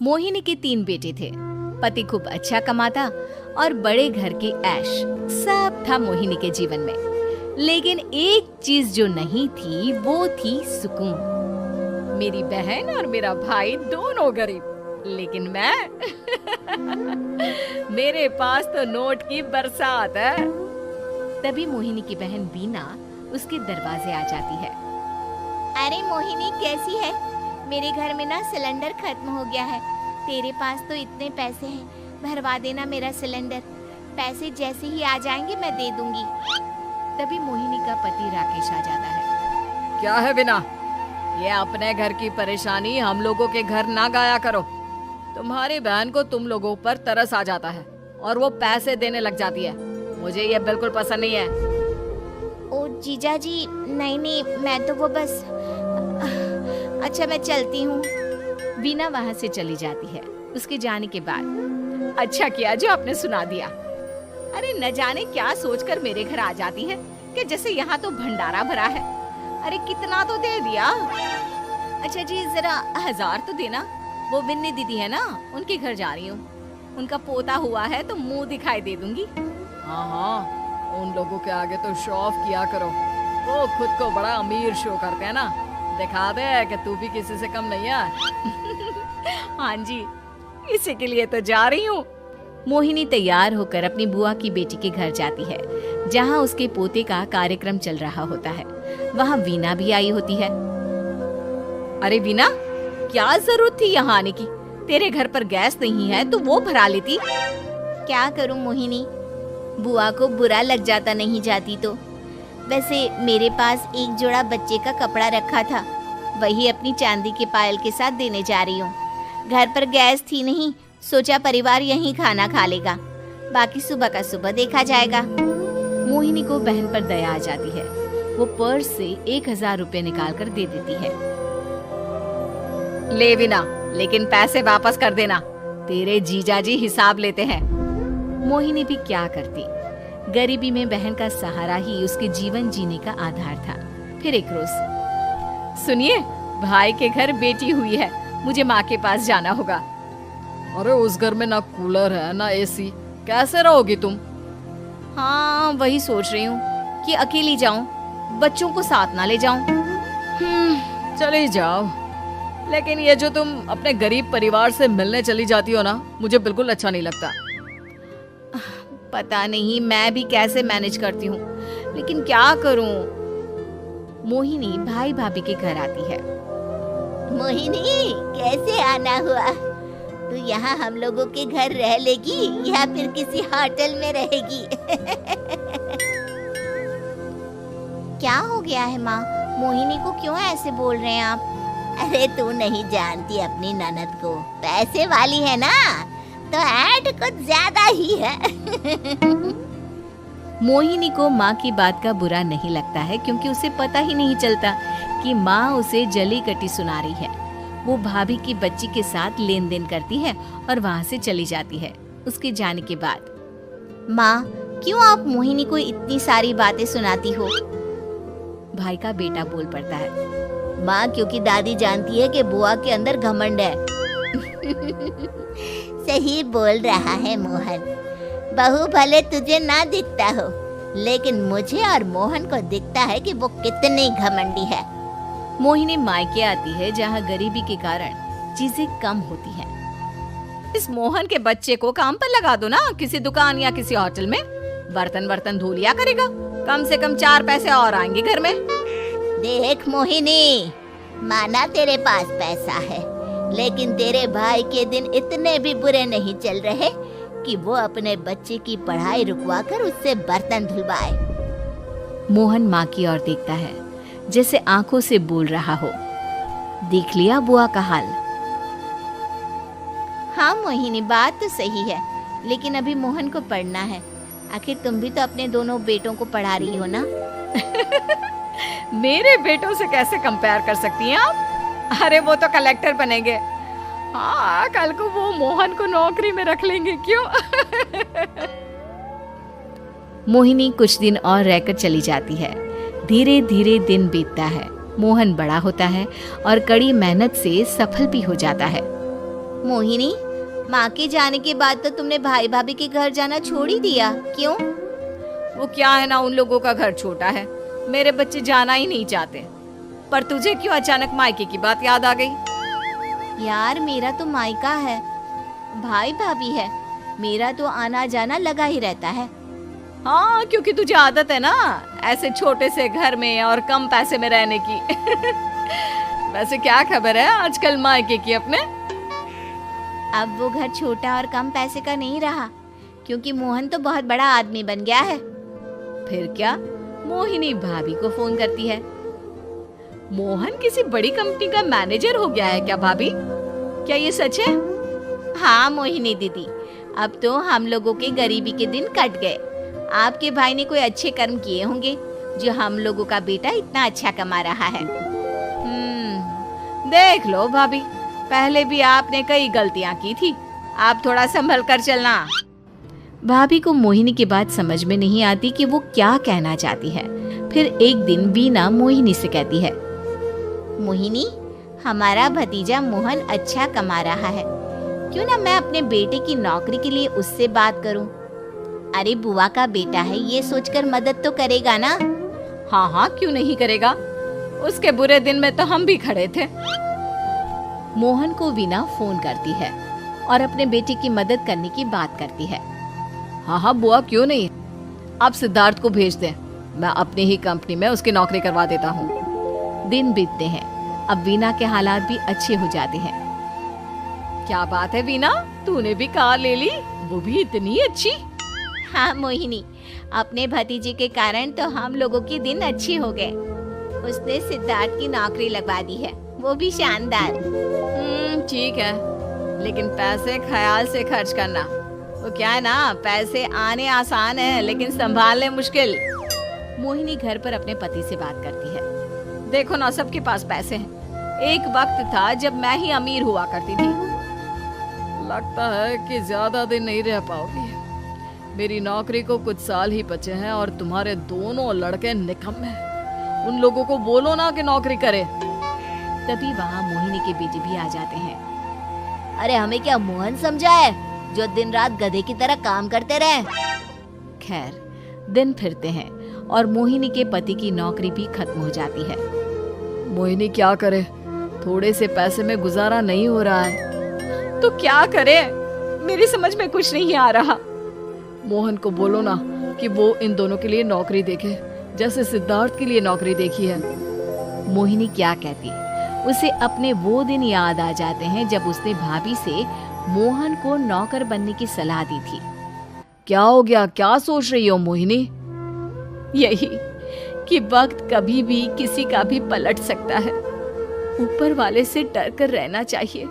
मोहिनी के 3 बेटे थे। पति खूब अच्छा कमाता और बड़े घर के ऐश सब था मोहिनी के जीवन में। लेकिन एक चीज जो नहीं थी वो थी सुकून। मेरी बहन और मेरा भाई दोनों गरीब, लेकिन मैं मेरे पास तो नोट की बरसात है। तभी मोहिनी की बहन बीना उसके दरवाजे आ जाती है। अरे मोहिनी, कैसी है? मेरे घर में ना सिलेंडर खत्म हो गया है। तेरे पास तो इतने पैसे हैं, भरवा देना मेरा सिलेंडर। पैसे जैसे ही आ जाएंगे मैं दे दूंगी। तभी मोहिनी का पति राकेश आ जाता है। क्या है बिना, ये अपने घर की परेशानी हम लोगों के घर ना गाया करो। तुम्हारी बहन को तुम लोगों पर तरस आ जाता है और वो पैसे देने लग जाती है। मुझे ये बिल्कुल पसंद नहीं है। ओ जीजा जी, नहीं, मैं तो वो बस अच्छा मैं चलती हूँ। बीना वहाँ से चली जाती है। उसके जाने के बाद अच्छा किया जो आपने सुना दिया। अरे न जाने क्या सोचकर मेरे घर आ जाती है कि जैसे यहाँ तो भंडारा भरा है। अरे कितना तो दे दिया। अच्छा जी, जरा 1000 तो देना। वो बिन्नी दीदी है ना, उनके घर जा रही हूँ। उनका पोता हुआ है तो मुंह दिखाई दे दूंगी। हाँ, उन लोगों के आगे तो शो ऑफ किया करो। वो खुद को बड़ा अमीर शो करते हैं ना, दिखा दे कि तू भी किसी से कम नहीं है। हाँ जी, इसी के लिए तो जा रही हूँ। मोहिनी तैयार होकर अपनी बुआ की बेटी के घर जाती है, जहाँ उसके पोते का कार्यक्रम चल रहा होता है। वहाँ वीना भी आई होती है। अरे वीना, क्या जरूरत थी यहाँ आने की? तेरे घर पर गैस नहीं है तो वो भरा लेती। क्या करूं मोहिनी, बुआ को बुरा लग जाता नहीं जाती तो। वैसे मेरे पास एक जोड़ा बच्चे का कपड़ा रखा था, वही अपनी चांदी के पायल के साथ देने जा रही हूँ। घर पर गैस थी नहीं, सोचा परिवार यहीं खाना खा लेगा, बाकी सुबह का सुबह देखा जाएगा। मोहिनी को बहन पर दया आ जाती है। वो पर्स से 1000 रुपए निकाल कर दे देती है। ले बिना, लेकिन पैसे वापस कर देना, तेरे जीजाजी हिसाब लेते हैं। मोहिनी भी क्या करती, गरीबी में बहन का सहारा ही उसके जीवन जीने का आधार था। फिर एक रोज, सुनिए, भाई के घर बेटी हुई है, मुझे माँ के पास जाना होगा। अरे उस घर में ना कूलर है ना एसी, कैसे रहोगी तुम? हाँ, वही सोच रही हूँ कि अकेली जाऊं, बच्चों को साथ ना ले जाऊं। चली जाओ, लेकिन ये जो तुम अपने गरीब परिवार से मिलने चली जाती हो ना, मुझे बिल्कुल अच्छा नहीं लगता। पता नहीं मैं भी कैसे मैनेज करती हूँ, लेकिन क्या करूँ। मोहिनी भाई भाभी के घर आती है। मोहिनी, कैसे आना हुआ? तू यहाँ हम लोगों के घर रह लेगी या फिर किसी होटल में रहेगी? क्या हो गया है माँ? मोहिनी को क्यों ऐसे बोल रहे हैं आप? अरे तू नहीं जानती अपनी ननद को, पैसे वाली है ना, तो ऐड कुछ ज्यादा ही है। मोहिनी को माँ की बात का बुरा नहीं लगता है, क्योंकि उसे पता ही नहीं चलता कि माँ उसे जली कटी सुना रही है। वो भाभी की बच्ची के साथ लेन देन करती है और वहाँ से चली जाती है। उसके जाने के बाद, माँ, क्यों आप मोहिनी को इतनी सारी बातें सुनाती हो? भाई का बेटा बोल पड़ता है। माँ, क्योंकि दादी जानती है कि बुआ के अंदर घमंड है। सही बोल रहा है मोहन, बहू भले तुझे ना दिखता हो, लेकिन मुझे और मोहन को दिखता है कि वो कितनी घमंडी है। मोहिनी मायके आती है, जहाँ गरीबी के कारण चीजें कम होती हैं। इस मोहन के बच्चे को काम पर लगा दो ना, किसी दुकान या किसी होटल में, बर्तन धो लिया करेगा, कम से कम 4 पैसे और आएंगे घर में। देख मोहिनी, माना तेरे पास पैसा है, लेकिन तेरे भाई के दिन इतने भी बुरे नहीं चल रहे कि वो अपने बच्चे की पढ़ाई रुकवाकर उससे बर्तन धुलवाए। मोहन माँ की ओर देखता है, जैसे आंखों से बोल रहा हो, देख लिया बुआ का हाल। हाँ मोहिनी, बात तो सही है, लेकिन अभी मोहन को पढ़ना है। आखिर तुम भी तो अपने दोनों बेटों को पढ़ा रही हो ना। मेरे बेटों से कैसे कंपेयर कर सकती हैं आप? अरे वो तो कलेक्टर बनेंगे। हाँ, कल को वो मोहन को नौकरी में रख लेंगे, क्यों? मोहिनी कुछ दिन और रहकर चली जाती है। धीरे धीरे दिन बीतता है। मोहन बड़ा होता है और कड़ी मेहनत से सफल भी हो जाता है। मोहिनी, माँ के जाने के बाद तो तुमने भाई भाभी के घर जाना छोड़ ही दिया, क्यों? वो क्या है ना, उन लोगों का घर छोटा है, मेरे बच्चे जाना ही नहीं चाहते। पर तुझे क्यों अचानक मायके की बात याद आ गई? यार मेरा तो मायका है, भाई भाभी है, मेरा तो आना जाना लगा ही रहता है। हाँ, क्योंकि तुझे आदत है ना ऐसे छोटे से घर में और कम पैसे में रहने की। वैसे क्या खबर है आजकल मायके की अपने? अब वो घर छोटा और कम पैसे का नहीं रहा, क्योंकि मोहन तो बहुत बड़ा आदमी बन गया है। फिर क्या? मोहिनी भाभी को फोन करती है। मोहन किसी बड़ी कंपनी का मैनेजर हो गया है क्या भाभी? क्या ये सच है? हाँ मोहिनी दीदी, अब तो हम लोगों के गरीबी के दिन कट गए। आपके भाई ने कोई अच्छे कर्म किए होंगे जो हम लोगों का बेटा इतना अच्छा कमा रहा है। देख लो भाभी, पहले भी आपने कई गलतियां की थी, आप थोड़ा संभल कर चलना। भाभी को मोहिनी की बात समझ में नहीं आती कि वो क्या कहना चाहती है। फिर एक दिन वीना मोहिनी से कहती है, मोहिनी, हमारा भतीजा मोहन अच्छा कमा रहा है, क्यों ना मैं अपने बेटे की नौकरी के लिए उससे बात करूं? अरे बुआ का बेटा है, ये सोचकर मदद तो करेगा ना? हाँ हाँ, क्यों नहीं करेगा, उसके बुरे दिन में तो हम भी खड़े थे। मोहन को वीना फोन करती है और अपने बेटे की मदद करने की बात करती है। हाँ हाँ बुआ, क्यों नहीं, आप सिद्धार्थ को भेज दें, मैं अपनी ही कंपनी में उसकी नौकरी करवा देता हूँ। दिन बीतते हैं, अब वीना के हालात भी अच्छे हो जाते हैं। क्या बात है वीना, तूने भी कार ले ली, वो भी इतनी अच्छी? हाँ मोहिनी, अपने भतीजे के कारण तो हम लोगों के दिन अच्छे हो गए। उसने सिद्धार्थ की नौकरी लगवा दी है, वो भी शानदार। ठीक है, लेकिन पैसे ख्याल से खर्च करना। वो क्या है ना, पैसे आने आसान है लेकिन संभालने मुश्किल। मोहिनी घर पर अपने पति से बात करती है। देखो ना, सबके पास पैसे हैं। एक वक्त था जब मैं ही अमीर हुआ करती थी। लगता है कि ज्यादा दिन नहीं रह पाओगी। मेरी नौकरी को कुछ साल ही बचे हैं और तुम्हारे दोनों लड़के निकम्मे हैं। उन लोगों को बोलो ना कि नौकरी करे। तभी वहाँ मोहिनी के बेटे भी आ जाते हैं। अरे हमें क्या मोहन समझा है जो दिन रात गधे की तरह काम करते रहे? खैर, दिन फिरते हैं और मोहिनी के पति की नौकरी भी खत्म हो जाती है। मोहिनी क्या करे, थोड़े से पैसे में गुजारा नहीं हो रहा है। तो क्या करे, मेरी समझ में कुछ नहीं आ रहा। मोहन को बोलो ना कि वो इन दोनों के लिए नौकरी देखे, जैसे सिद्धार्थ के लिए नौकरी देखी है। मोहिनी क्या कहती, उसे अपने वो दिन याद आ जाते हैं जब उसने भाभी से मोहन को नौकर बनने की सलाह दी थी। क्या हो गया, क्या सोच रही हो मोहिनी? यही कि वक्त कभी भी किसी का भी पलट सकता है। ऊपर वाले से डर कर रहना चाहिए।